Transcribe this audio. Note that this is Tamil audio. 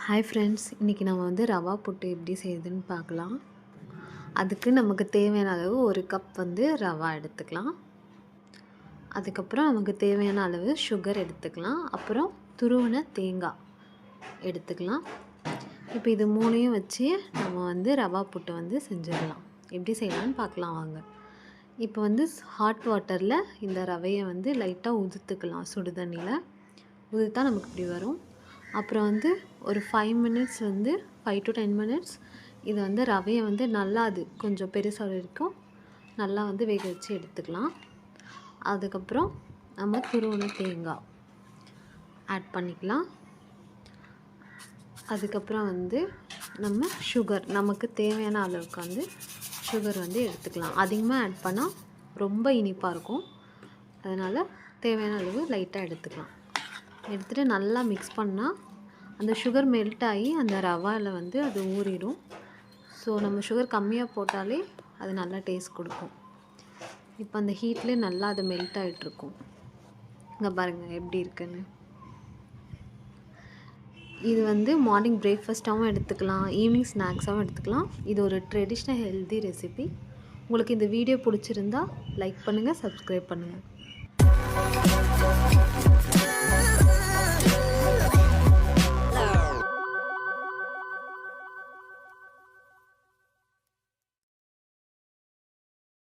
ஹாய் ஃப்ரெண்ட்ஸ், இன்றைக்கி நம்ம வந்து ரவா புட்டு எப்படி செய்யுதுன்னு பார்க்கலாம். அதுக்கு நமக்கு தேவையான அளவு 1 கப் வந்து ரவா எடுத்துக்கலாம். அதுக்கப்புறம் நமக்கு தேவையான அளவு சுகர் எடுத்துக்கலாம். அப்புறம் துருவின தேங்காய் எடுத்துக்கலாம். இப்போ இது 3யும் வச்சு நம்ம வந்து ரவா புட்டு வந்து செஞ்சிடலாம். எப்படி செய்யலாம்னு பார்க்கலாம் வாங்க. இப்போ வந்து ஹாட் வாட்டரில் இந்த ரவையை வந்து லைட்டாக உதுத்துக்கலாம். சுடு தண்ணியில் உதுத்தா நமக்கு இப்படி வரும். அப்புறம் வந்து ஒரு 5 மினிட்ஸ் வந்து 5 to 10 மினிட்ஸ் இது வந்து ரவையை வந்து நல்லா அது கொஞ்சம் பெருசாக வரைக்கும் நல்லா வந்து வேக வச்சு எடுத்துக்கலாம். அதுக்கப்புறம் நம்ம துருவின தேங்காய் ஆட் பண்ணிக்கலாம். அதுக்கப்புறம் வந்து நம்ம சுகர் நமக்கு தேவையான அளவுக்கு வந்து சுகர் வந்து எடுத்துக்கலாம். அதிகமாக ஆட் பண்ணால் ரொம்ப இனிப்பாக இருக்கும். அதனால் தேவையான அளவு லைட்டாக எடுத்துக்கலாம். எடுத்துகிட்டு நல்லா மிக்ஸ் பண்ணால் அந்த சுகர் மெல்ட் ஆகி அந்த ரவாவில் வந்து அது ஊறிடும். ஸோ நம்ம சுகர் கம்மியாக போட்டாலே அது நல்லா டேஸ்ட் கொடுக்கும். இப்போ அந்த ஹீட்லேயே நல்லா அது மெல்ட் ஆகிட்ருக்கும். இங்கே பாருங்கள் எப்படி இருக்குன்னு. இது வந்து மார்னிங் பிரேக்ஃபாஸ்ட்டாகவும் எடுத்துக்கலாம், ஈவினிங் ஸ்நாக்ஸாகவும் எடுத்துக்கலாம். இது ஒரு ட்ரெடிஷ்னல் ஹெல்தி ரெசிபி. உங்களுக்கு இந்த வீடியோ பிடிச்சிருந்தா லைக் பண்ணுங்கள், சப்ஸ்கிரைப் பண்ணுங்கள்.